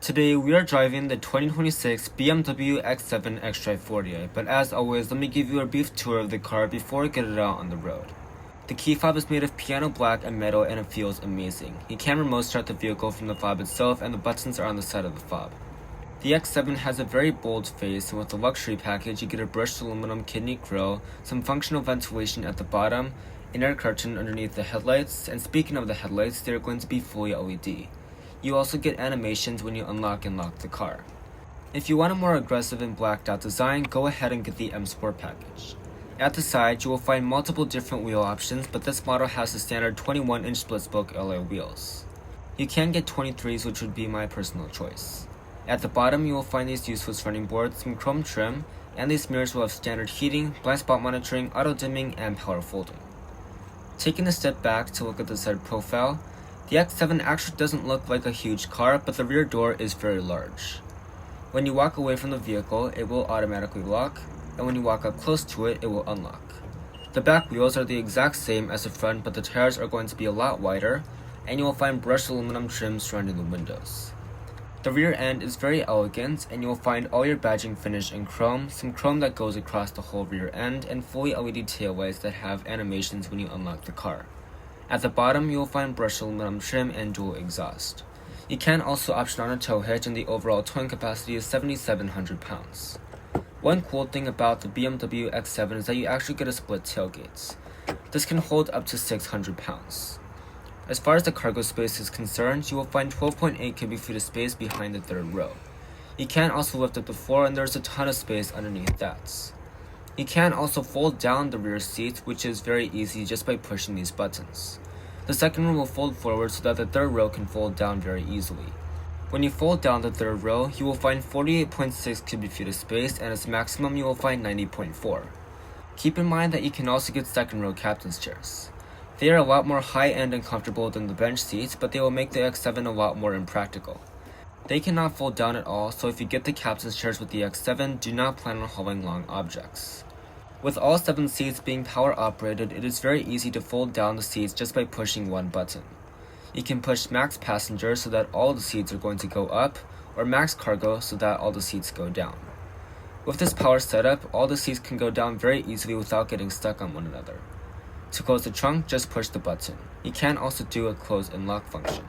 Today we are driving the 2026 BMW X7 XDrive40i, but as always, let me give you a brief tour of the car before we get it out on the road. The key fob is made of piano black and metal and it feels amazing. You can remote start the vehicle from the fob itself and the buttons are on the side of the fob. The X7 has a very bold face, and with the luxury package you get a brushed aluminum kidney grille, some functional ventilation at the bottom, an air curtain underneath the headlights, and speaking of the headlights, they are going to be fully LED. You also get animations when you unlock and lock the car. If you want a more aggressive and blacked out design, go ahead and get the M Sport package. At the side, you will find multiple different wheel options, but this model has the standard 21-inch split-spoke alloy wheels. You can get 23s, which would be my personal choice. At the bottom, you will find these useless running boards, some chrome trim, and these mirrors will have standard heating, blind spot monitoring, auto dimming, and power folding. Taking a step back to look at the side profile, the X7 actually doesn't look like a huge car, but the rear door is very large. When you walk away from the vehicle, it will automatically lock, and when you walk up close to it, it will unlock. The back wheels are the exact same as the front, but the tires are going to be a lot wider, and you will find brushed aluminum trim surrounding the windows. The rear end is very elegant, and you will find all your badging finished in chrome, some chrome that goes across the whole rear end, and fully LED taillights that have animations when you unlock the car. At the bottom, you will find brushed aluminum trim and dual exhaust. You can also option on a tow hitch, and the overall towing capacity is 7,700 pounds. One cool thing about the BMW X7 is that you actually get a split tailgate. This can hold up to 600 pounds. As far as the cargo space is concerned, you will find 12.8 cubic feet of space behind the third row. You can also lift up the floor, and there's a ton of space underneath that. You can also fold down the rear seats, which is very easy just by pushing these buttons. The second row will fold forward so that the third row can fold down very easily. When you fold down the third row, you will find 48.6 cubic feet of space, and its maximum you will find 90.4. Keep in mind that you can also get second row captain's chairs. They are a lot more high-end and comfortable than the bench seats, but they will make the X7 a lot more impractical. They cannot fold down at all, so if you get the captain's chairs with the X7, do not plan on hauling long objects. With all 7 seats being power operated, it is very easy to fold down the seats just by pushing one button. You can push max passenger so that all the seats are going to go up, or max cargo so that all the seats go down. With this power setup, all the seats can go down very easily without getting stuck on one another. To close the trunk, just push the button. You can also do a close and lock function.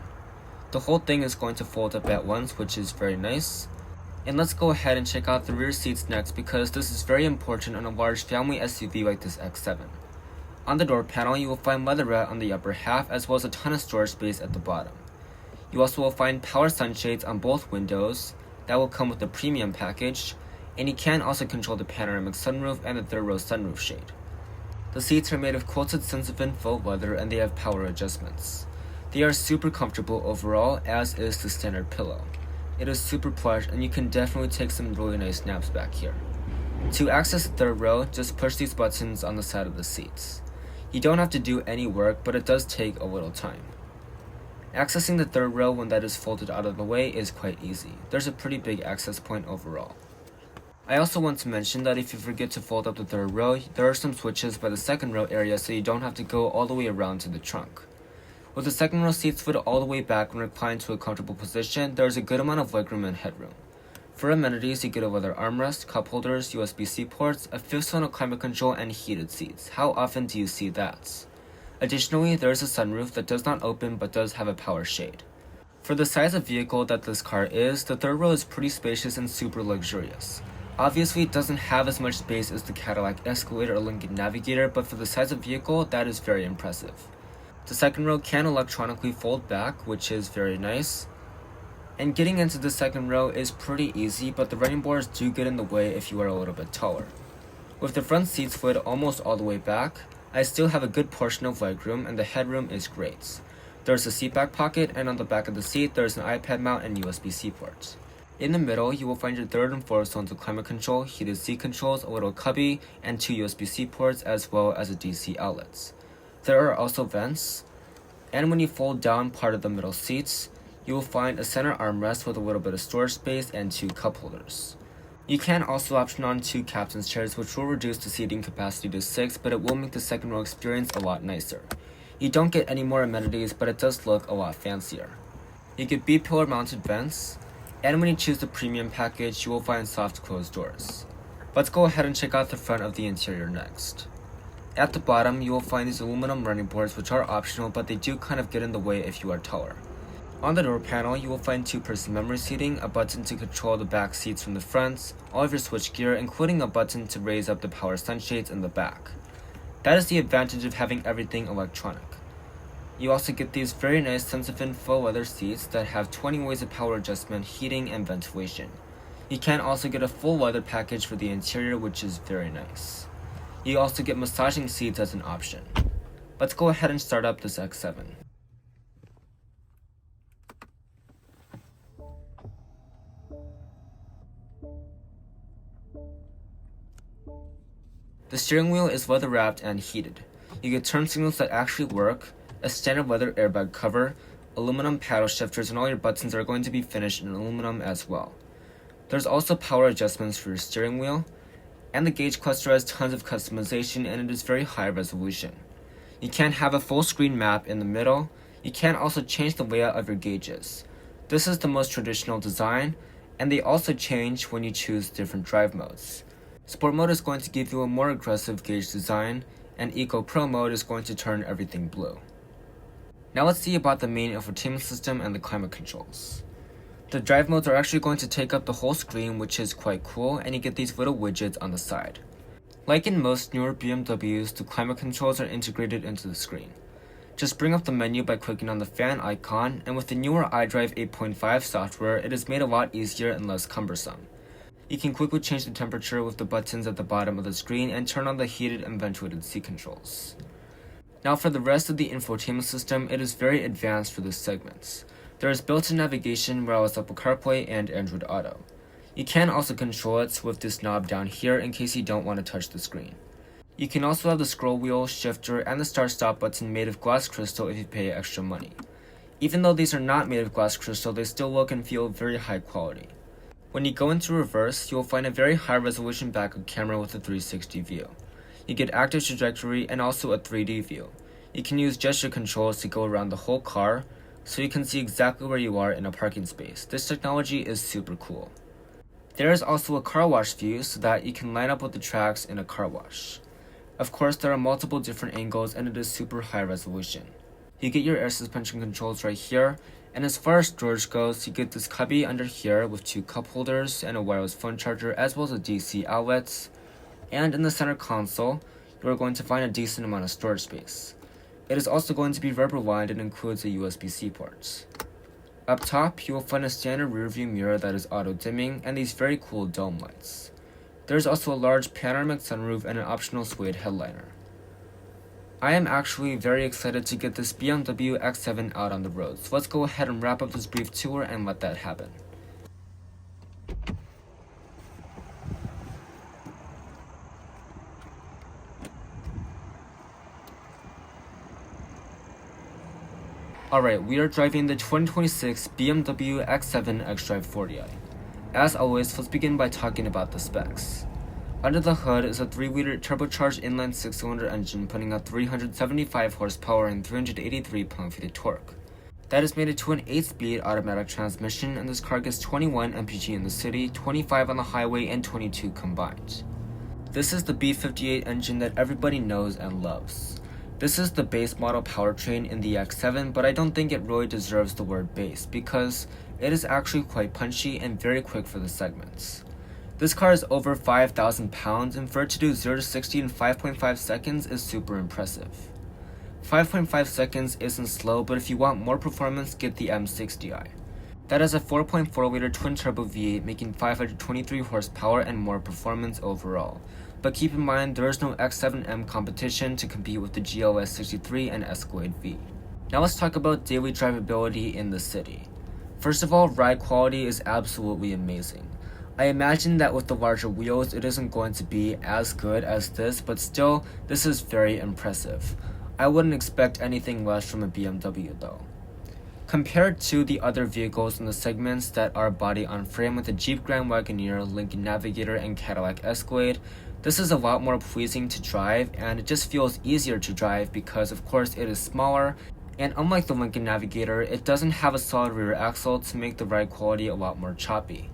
The whole thing is going to fold up at once, which is very nice. And let's go ahead and check out the rear seats next, because this is very important on a large family SUV like this X7. On the door panel, you will find leatherette on the upper half, as well as a ton of storage space at the bottom. You also will find power sunshades on both windows that will come with the premium package, and you can also control the panoramic sunroof and the third row sunroof shade. The seats are made of quilted Synthofen faux leather, and they have power adjustments. They are super comfortable overall, as is the standard pillow. It is super plush, and you can definitely take some really nice naps back here. To access the third row, just push these buttons on the side of the seats. You don't have to do any work, but it does take a little time. Accessing the third row when that is folded out of the way is quite easy. There's a pretty big access point overall. I also want to mention that if you forget to fold up the third row, there are some switches by the second row area, so you don't have to go all the way around to the trunk. With the second row seats slid all the way back when reclined to a comfortable position, there is a good amount of legroom and headroom. For amenities, you get a leather armrest, cup holders, USB-C ports, a 5th-zone climate control, and heated seats. How often do you see that? Additionally, there is a sunroof that does not open but does have a power shade. For the size of vehicle that this car is, the third row is pretty spacious and super luxurious. Obviously, it doesn't have as much space as the Cadillac Escalade or Lincoln Navigator, but for the size of vehicle, that is very impressive. The second row can electronically fold back, which is very nice. And getting into the second row is pretty easy, but the running boards do get in the way if you are a little bit taller. With the front seats slid almost all the way back, I still have a good portion of legroom, and the headroom is great. There's a seat back pocket, and on the back of the seat there's an iPad mount and USB-C ports. In the middle, you will find your 3rd and 4th zones of climate control, heated seat controls, a little cubby, and 2 USB-C ports, as well as a DC outlets. There are also vents, and when you fold down part of the middle seats, you will find a center armrest with a little bit of storage space and 2 cup holders. You can also option on 2 captain's chairs, which will reduce the seating capacity to 6, but it will make the second row experience a lot nicer. You don't get any more amenities, but it does look a lot fancier. You get B-pillar mounted vents, And when you choose the premium package, you will find soft closed doors. Let's go ahead and check out the front of the interior next. At the bottom, you will find these aluminum running boards, which are optional, but they do kind of get in the way if you are taller. On the door panel, you will find 2-person memory seating, a button to control the back seats from the front, all of your switchgear, including a button to raise up the power sunshades in the back. That is the advantage of having everything electronic. You also get these very nice sense of info leather seats that have 20 ways of power adjustment, heating, and ventilation. You can also get a full leather package for the interior, which is very nice. You also get massaging seats as an option. Let's go ahead and start up this X7. The steering wheel is leather wrapped and heated. You get turn signals that actually work, a standard leather airbag cover, aluminum paddle shifters, and all your buttons are going to be finished in aluminum as well. There's also power adjustments for your steering wheel, and the gauge cluster has tons of customization and it is very high resolution. You can have a full screen map in the middle. You can also change the layout of your gauges. This is the most traditional design, and they also change when you choose different drive modes. Sport mode is going to give you a more aggressive gauge design, and Eco Pro mode is going to turn everything blue. Now let's see about the main infotainment system and the climate controls. The drive modes are actually going to take up the whole screen, which is quite cool, and you get these little widgets on the side. Like in most newer BMWs, the climate controls are integrated into the screen. Just bring up the menu by clicking on the fan icon, and with the newer iDrive 8.5 software, it is made a lot easier and less cumbersome. You can quickly change the temperature with the buttons at the bottom of the screen and turn on the heated and ventilated seat controls. Now for the rest of the infotainment system, it is very advanced for this segment. There is built-in navigation, wireless Apple CarPlay, and Android Auto. You can also control it with this knob down here in case you don't want to touch the screen. You can also have the scroll wheel, shifter, and the start-stop button made of glass crystal if you pay extra money. Even though these are not made of glass crystal, they still look and feel very high quality. When you go into reverse, you will find a very high resolution backup camera with a 360 view. You get active trajectory and also a 3D view. You can use gesture controls to go around the whole car, so you can see exactly where you are in a parking space. This technology is super cool. There is also a car wash view so that you can line up with the tracks in a car wash. Of course, there are multiple different angles and it is super high resolution. You get your air suspension controls right here, and as far as storage goes, you get this cubby under here with 2 cup holders and a wireless phone charger as well as a DC outlets. And in the center console, you are going to find a decent amount of storage space. It is also going to be rubber lined and includes a USB-C port. Up top, you will find a standard rearview mirror that is auto dimming and these very cool dome lights. There is also a large panoramic sunroof and an optional suede headliner. I am actually very excited to get this BMW X7 out on the road, so let's go ahead and wrap up this brief tour and let that happen. Alright, we are driving the 2026 BMW X7 XDrive40i. As always, let's begin by talking about the specs. Under the hood is a 3-liter turbocharged inline 6-cylinder engine putting out 375 horsepower and 383 pound-feet of torque. That is mated to an 8-speed automatic transmission, and this car gets 21 mpg in the city, 25 on the highway, and 22 combined. This is the B58 engine that everybody knows and loves. This is the base model powertrain in the X7, but I don't think it really deserves the word base because it is actually quite punchy and very quick for the segments. This car is over 5,000 pounds, and for it to do 0 to 60 in 5.5 seconds is super impressive. 5.5 seconds isn't slow, but if you want more performance, get the M60i. That is a 4.4-liter twin-turbo V8 making 523 horsepower and more performance overall. But keep in mind, there is no X7M competition to compete with the GLS 63 and Escalade V. Now let's talk about daily drivability in the city. First of all, ride quality is absolutely amazing. I imagine that with the larger wheels, it isn't going to be as good as this, but still, this is very impressive. I wouldn't expect anything less from a BMW though. Compared to the other vehicles in the segments that are body on frame with the Jeep Grand Wagoneer, Lincoln Navigator, and Cadillac Escalade, this is a lot more pleasing to drive, and it just feels easier to drive because of course it is smaller And unlike the Lincoln Navigator, it doesn't have a solid rear axle to make the ride quality a lot more choppy.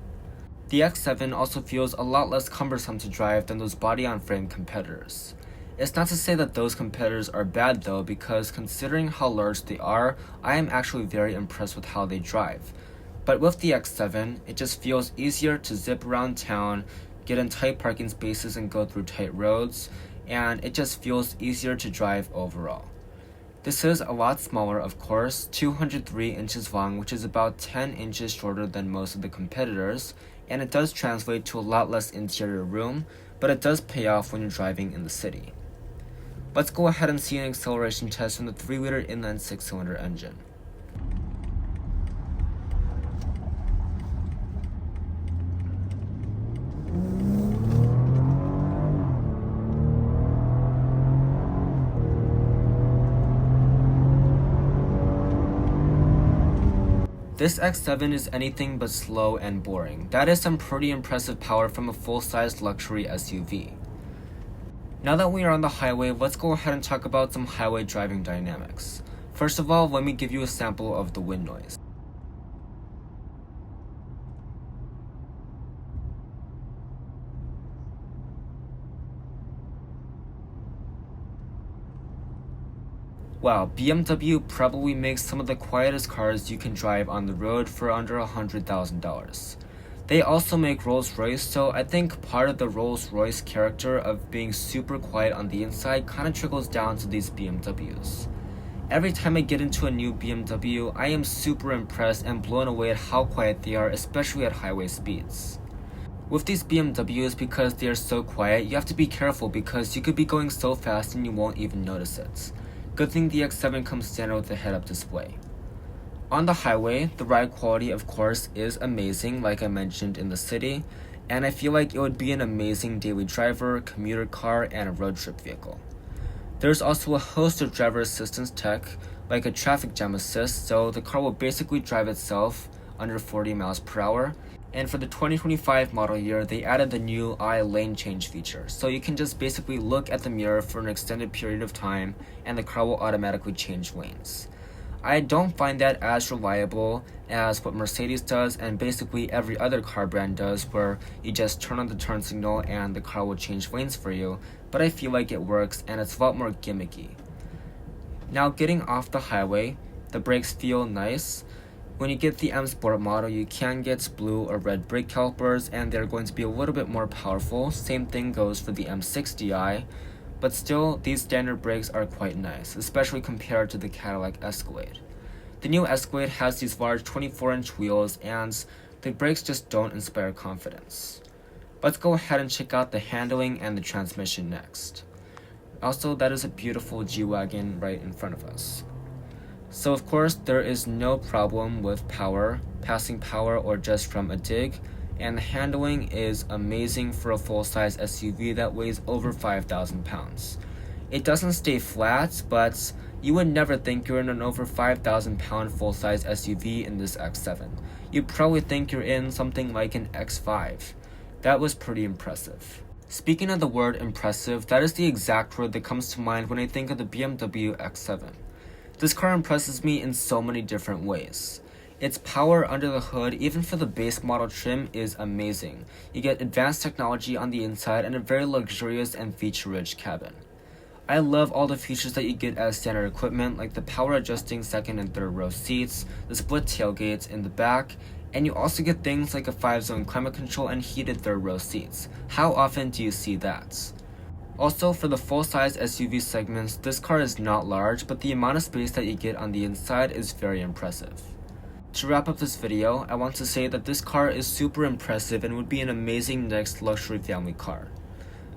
The X7 also feels a lot less cumbersome to drive than those body-on-frame competitors. It's not to say that those competitors are bad though, because considering how large they are, I am actually very impressed with how they drive. But with the X7, it just feels easier to zip around town, get in tight parking spaces and go through tight roads, and it just feels easier to drive overall. This is a lot smaller, of course, 203 inches long, which is about 10 inches shorter than most of the competitors, and it does translate to a lot less interior room, but it does pay off when you're driving in the city. Let's go ahead and see an acceleration test from the 3-liter inline 6-cylinder engine. This X7 is anything but slow and boring. That is some pretty impressive power from a full-sized luxury SUV. Now that we are on the highway, let's go ahead and talk about some highway driving dynamics. First of all, let me give you a sample of the wind noise. Wow, BMW probably makes some of the quietest cars you can drive on the road for under $100,000. They also make Rolls-Royce, so I think part of the Rolls-Royce character of being super quiet on the inside kind of trickles down to these BMWs. Every time I get into a new BMW, I am super impressed and blown away at how quiet they are, especially at highway speeds. With these BMWs, because they are so quiet, you have to be careful because you could be going so fast and you won't even notice it. Good thing the X7 comes standard with a head-up display. On the highway, the ride quality of course is amazing like I mentioned in the city, and I feel like it would be an amazing daily driver, commuter car, and a road trip vehicle. There's also a host of driver assistance tech, like a traffic jam assist, so the car will basically drive itself under 40 miles per hour. And for the 2025 model year, they added the new eye lane change feature, so you can just basically look at the mirror for an extended period of time and the car will automatically change lanes. I don't find that as reliable as what Mercedes does and basically every other car brand does, where you just turn on the turn signal and the car will change lanes for you, but I feel like it works and it's a lot more gimmicky. Now getting off the highway, the brakes feel nice. When you get the M Sport model, you can get blue or red brake calipers and they're going to be a little bit more powerful. Same thing goes for the M60i, but still these standard brakes are quite nice, especially compared to the Cadillac Escalade. The new Escalade has these large 24-inch wheels and the brakes just don't inspire confidence. Let's go ahead and check out the handling and the transmission next. Also, that is a beautiful G-Wagon right in front of us. So of course, there is no problem with power, passing power or just from a dig, and the handling is amazing for a full-size SUV that weighs over 5,000 pounds. It doesn't stay flat, but you would never think you're in an over 5,000 pound full-size SUV in this X7. You'd probably think you're in something like an X5. That was pretty impressive. Speaking of the word impressive, that is the exact word that comes to mind when I think of the BMW X7. This car impresses me in so many different ways. Its power under the hood, even for the base model trim, is amazing. You get advanced technology on the inside and a very luxurious and feature-rich cabin. I love all the features that you get as standard equipment, like the power adjusting second and third row seats, the split tailgates in the back, and you also get things like a 5-zone climate control and heated third row seats. How often do you see that? Also, for the full-size SUV segments, this car is not large, but the amount of space that you get on the inside is very impressive. To wrap up this video, I want to say that this car is super impressive and would be an amazing next luxury family car.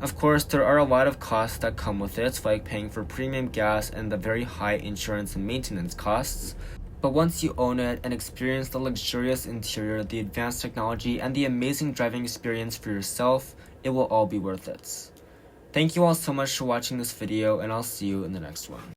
Of course, there are a lot of costs that come with it, like paying for premium gas and the very high insurance and maintenance costs. But once you own it and experience the luxurious interior, the advanced technology, and the amazing driving experience for yourself, it will all be worth it. Thank you all so much for watching this video, and I'll see you in the next one.